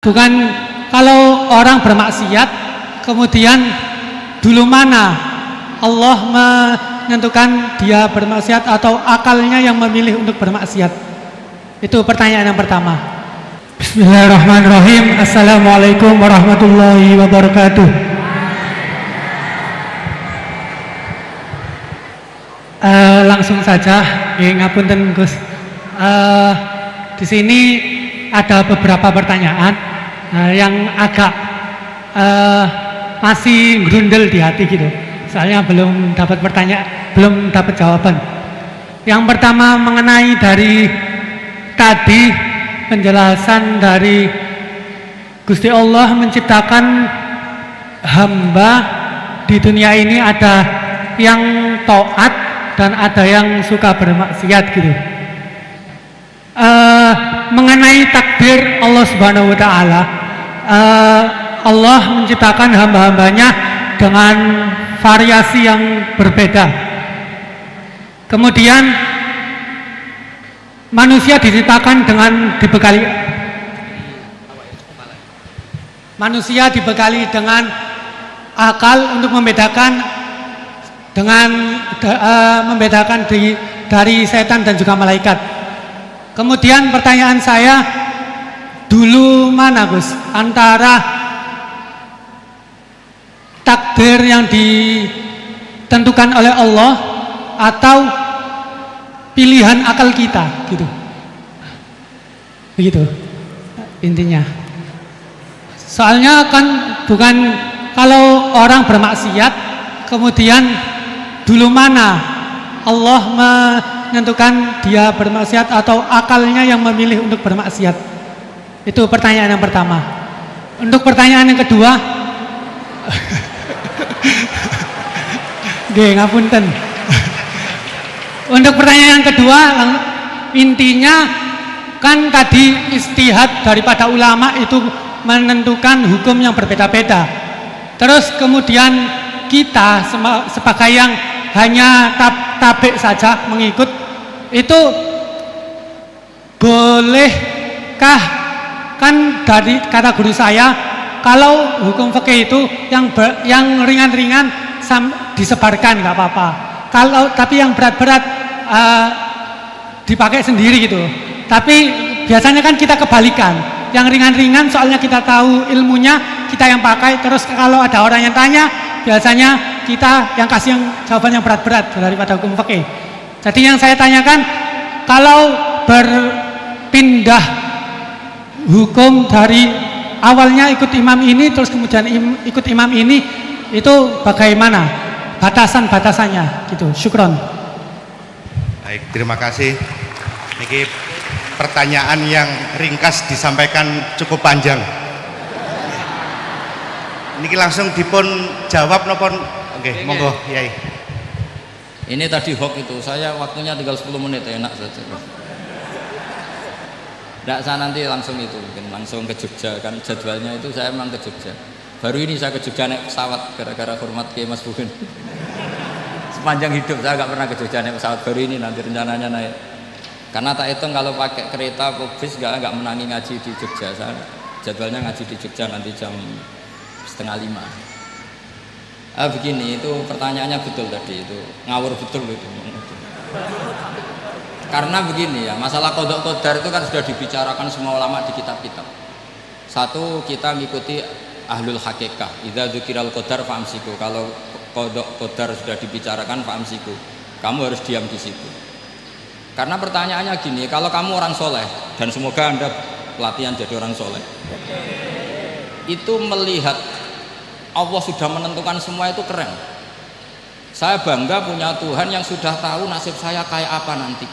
bukan kalau orang bermaksiat kemudian dulu mana Allah menentukan dia bermaksiat atau akalnya yang memilih untuk bermaksiat? Itu pertanyaan yang pertama. Bismillahirrahmanirrahim. Assalamualaikum warahmatullahi wabarakatuh. Langsung saja, ngapunten Gus. Di sini ada beberapa pertanyaan yang agak masih grundel di hati gitu. Soalnya belum dapat jawaban. Yang pertama mengenai dari tadi penjelasan dari Gusti Allah menciptakan hamba di dunia ini, ada yang taat dan ada yang suka bermaksiat gitu. Mengenai takdir Allah Subhanahu wa taala, Allah menciptakan hamba-hambanya dengan variasi yang berbeda. Kemudian manusia diciptakan dibekali dengan akal untuk membedakan dari setan dan juga malaikat. Kemudian pertanyaan saya, dulu mana Gus antara takdir yang ditentukan oleh Allah atau pilihan akal kita gitu. Begitu intinya. Soalnya kan bukan kalau orang bermaksiat kemudian dulu mana Allah menentukan dia bermaksiat atau akalnya yang memilih untuk bermaksiat. Itu pertanyaan yang pertama. Untuk pertanyaan yang kedua, ngapunten. Untuk pertanyaan yang kedua, intinya kan tadi istihad daripada ulama itu menentukan hukum yang berbeda-beda. Terus kemudian kita sebagai yang hanya tabik saja mengikut, itu bolehkah? Kan dari kata guru saya, kalau hukum fikih itu yang ringan-ringan disebarkan nggak apa-apa. Tapi yang berat-berat dipakai sendiri gitu. Tapi biasanya kan kita kebalikan. Yang ringan-ringan soalnya kita tahu ilmunya, kita yang pakai. Terus kalau ada orang yang tanya, biasanya kita yang kasih yang jawaban yang berat-berat daripada hukum fikih. Jadi yang saya tanyakan, kalau berpindah hukum dari awalnya ikut imam ini terus kemudian ikut imam ini, itu bagaimana batasan-batasannya gitu. Syukron. Baik, terima kasih. Niki pertanyaan yang ringkas disampaikan cukup panjang. Niki langsung dipun jawab nopon. Oke, monggo Yai. Ini tadi hoax itu, saya waktunya tinggal 10 menit, enak saja. Tidak, saya nanti langsung itu, mungkin langsung ke Jogja, kan jadwalnya itu saya memang ke Jogja. Baru ini saya ke Jogja naik pesawat, gara-gara hormat ke Mas Bukin. Sepanjang hidup saya nggak pernah ke Jogja naik pesawat, baru ini nanti rencananya naik. Karena tak hitung kalau pakai kereta atau bis nggak menangi ngaji di Jogja. Saya jadwalnya ngaji di Jogja nanti jam 4:30. Begini, itu pertanyaannya betul tadi, itu ngawur betul itu. Karena begini ya, masalah qadha qadar itu kan sudah dibicarakan semua ulama di kitab-kitab. Satu, kita mengikuti ahlul hakikah. Idza dzukiral qadar fa'amsiku. Kalau qadha qadar sudah dibicarakan fa'amsiku, kamu harus diam di situ. Karena pertanyaannya gini, kalau kamu orang soleh, dan semoga Anda pelatihan jadi orang soleh, itu melihat Allah sudah menentukan semua, itu keren. Saya bangga punya Tuhan yang sudah tahu nasib saya kayak apa nanti.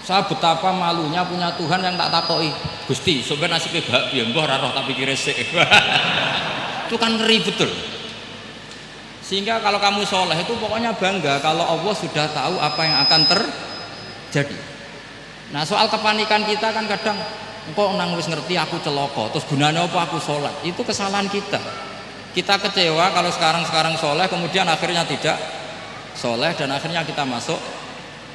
Saya betapa malunya punya Tuhan yang tak takoi, Gusti, sebenarnya nasibnya bahagia, mbah roh tapi kira sik. Itu kan ngeri betul. Sehingga kalau kamu soleh itu pokoknya bangga kalau Allah sudah tahu apa yang akan terjadi. Nah, soal kepanikan kita kan kadang, kok nang wis ngerti aku celoko, terus gunanya apa aku sholat? Itu kesalahan kita. Kita kecewa kalau sekarang soleh, kemudian akhirnya tidak soleh dan akhirnya kita masuk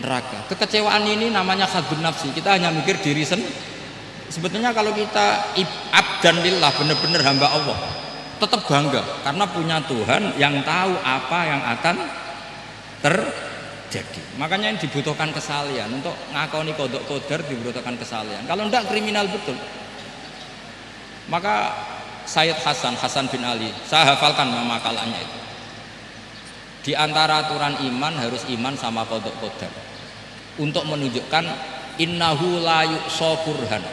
neraka. Kekecewaan ini namanya khadun nafsi. Kita hanya mikir diri Sebetulnya kalau kita abdan lillah, benar-benar hamba Allah, tetap bangga karena punya Tuhan yang tahu apa yang akan terjadi. Makanya yang dibutuhkan kesalian untuk ngakoni qada qadar, dibutuhkan kesalian. Kalau enggak kriminal betul. Maka Sayyid Hasan bin Ali, saya hafalkan makalannya itu. Di antara aturan iman harus iman sama qada qadar. Untuk menunjukkan innahu la yuqsa kurhan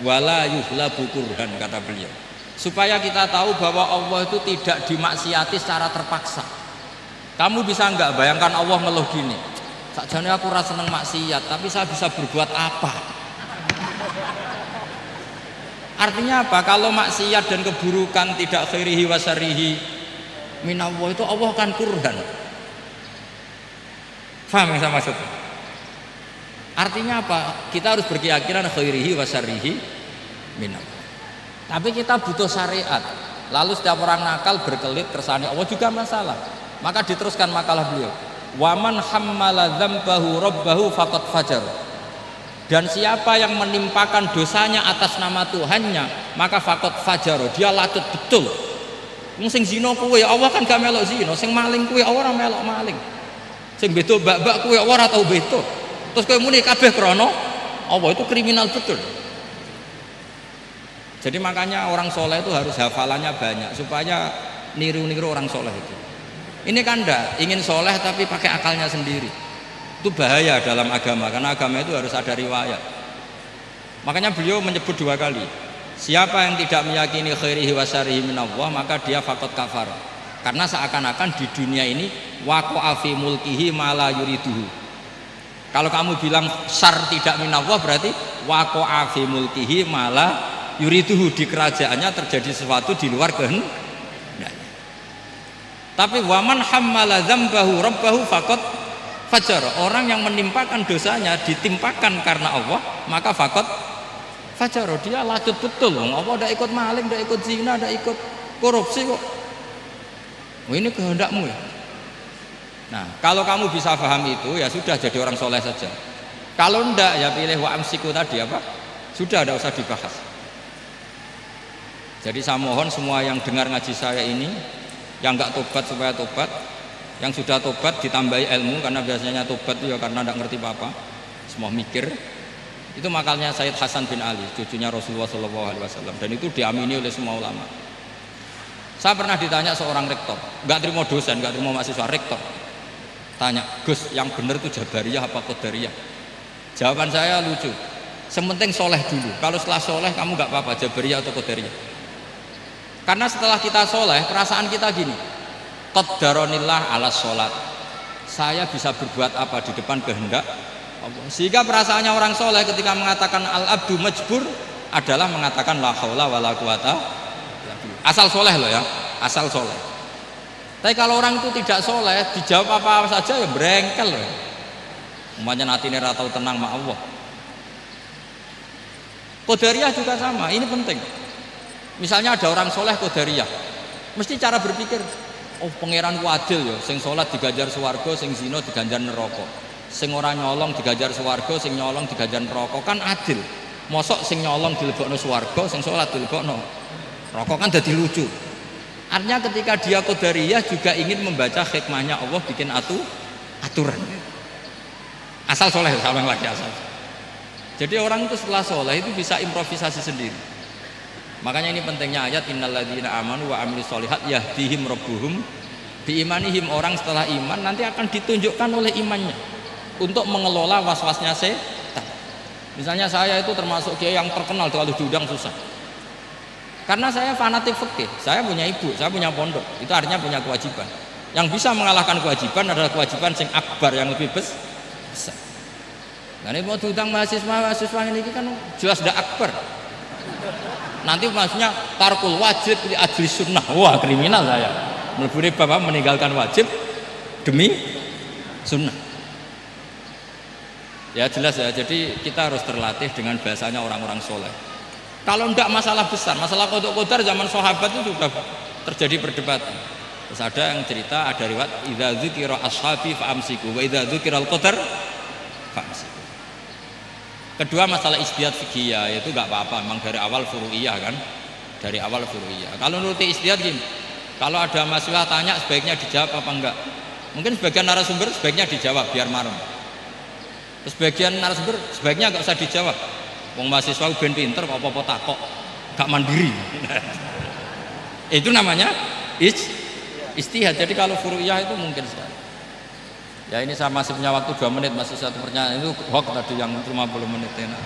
wala yuhlabu kurhan, kata beliau. Supaya kita tahu bahwa Allah itu tidak dimaksiati secara terpaksa. Kamu bisa enggak bayangkan Allah ngeluh gini, sakjane aku ora seneng maksiat tapi saya bisa berbuat apa? Artinya apa? Kalau maksiat dan keburukan tidak khairihi wa syarrihi minallah, itu Allah kan kurhan. Faham yang saya maksud? Artinya apa? Kita harus berkeyakinan khairihi wa syarrihi minallah. Tapi kita butuh syariat. Lalu setiap orang nakal berkelit kersane Allah juga masalah. Maka diteruskan makalah beliau. Waman hammala dzambahu rabbahu faqad fajar. Dan siapa yang menimpakan dosanya atas nama Tuhannya, maka faqad fajar, dia lacut betul. Wong sing zina kuwe Allah kan gak melok zina, sing maling kuwe ora melok maling. Sing beto bak-bak kuwe ora tau beto. Terus kowe muni kabeh krana Allah, itu kriminal betul. Jadi makanya orang soleh itu harus hafalannya banyak supaya niru-niru orang soleh itu. Ini kan enggak ingin soleh tapi pakai akalnya sendiri. Itu bahaya dalam agama, karena agama itu harus ada riwayat. Makanya beliau menyebut 2 kali. Siapa yang tidak meyakini khairihi wa syarrihi minallah, maka dia faqad kafar. Karena seakan-akan di dunia ini waqa'a fi mulkihi ma la yuriduhu. Kalau kamu bilang syar tidak minallah, berarti waqa'a fi mulkihi ma la yuriduhu, di kerajaannya terjadi sesuatu di luar kehendaknya. Tapi waman hammala dzambahu rabbahu faqad fajar, orang yang menimpakan dosanya ditimpakan karena Allah, maka faqad fajar, dia lacut betul. Allah tidak ikut maling, tidak ikut zina, tidak ikut korupsi kok. Ini kehendakmu ya. Nah, kalau kamu bisa paham itu, ya sudah, jadi orang soleh saja. Kalau enggak, ya pilih wa amsiku tadi apa? Sudah, tidak usah dibahas. Jadi saya mohon semua yang dengar ngaji saya ini, yang enggak tobat supaya tobat, yang sudah tobat ditambahi ilmu, karena biasanya tobat itu ya karena tidak ngerti apa-apa, semua mikir. Itu makalnya Sayyid Hasan bin Ali, cucunya Rasulullah SAW, dan itu diamini oleh semua ulama. Saya pernah ditanya seorang rektor, nggak terima dosen, nggak terima mahasiswa, rektor tanya, Gus, yang benar itu Jabariyah apa Qadariyah? Jawaban saya lucu, sementing soleh dulu, kalau setelah soleh kamu nggak apa-apa Jabariyah atau Qadariyah. Karena setelah kita soleh, perasaan kita gini, qaddaronillah ala sholat, saya bisa berbuat apa di depan kehendak Allah. Sehingga perasaannya orang soleh ketika mengatakan al-abdu majbur adalah mengatakan la haula wala quwata, asal soleh loh ya, asal soleh. Tapi kalau orang itu tidak soleh, dijawab apa saja ya berengkel loh. Umpamanya natine ra tau tenang sama Allah. Qadariyah juga sama, ini penting. Misalnya ada orang soleh Qadariyah, mesti cara berpikir, oh pangeran ku adil ya, sing sholat diganjar swarga, sing zina diganjar neraka, sing ora nyolong diganjar swarga, sing nyolong diganjar neraka, kan adil. Mosok sing nyolong dilebokno swarga, sing sholat dilebokno neraka, kan jadi lucu. Artinya ketika dia Qadariyah juga ingin membaca hikmahnya Allah bikin aturan. Asal soleh, sama lagi asal. Jadi orang itu setelah soleh itu bisa improvisasi sendiri. Makanya ini pentingnya ayat innalladzina amanu wa amilus sholihat yahdihim rabbuhum biimanihim. Orang setelah iman nanti akan ditunjukkan oleh imannya untuk mengelola was-wasnya setan. Misalnya saya itu termasuk kiai yang terkenal kalau diundang susah. Karena saya fanatik fikih, saya punya ibu, saya punya pondok, itu artinya punya kewajiban. Yang bisa mengalahkan kewajiban adalah kewajiban sing akbar, yang lebih besar. Nah ini mau diundang mahasiswa ini kan jelas tidak akbar. Nanti maksudnya tarkul wajib di ajli sunnah, wah kriminal saya. Meleburi bapak meninggalkan wajib demi sunnah. Ya jelas ya, jadi kita harus terlatih dengan bahasanya orang-orang soleh. Kalau tidak masalah besar, masalah qada-qadar zaman sahabat itu sudah terjadi perdebatan. Terus ada yang cerita, ada riwayat idza dzukira ashabi fa amsiku wa idza dzukira al-qadar fa amsiku. Kedua masalah ijtihad fiqhiyah itu nggak apa-apa, memang dari awal furu'iyah kan, dari awal furu'iyah. Kalau nuruti ijtihad gini, kalau ada mahasiswa tanya sebaiknya dijawab apa enggak? Mungkin sebagian narasumber sebaiknya dijawab biar marem. Terus sebagian narasumber sebaiknya nggak usah dijawab. Wong mahasiswa ben pinter kok apa-apa takok, gak mandiri. Itu namanya ijtihad. Jadi kalau furu'iyah itu mungkin sekali. Ya ini saya masih punya waktu 2 menit, masih satu pertanyaan itu hoax tadi yang 50 menit enak.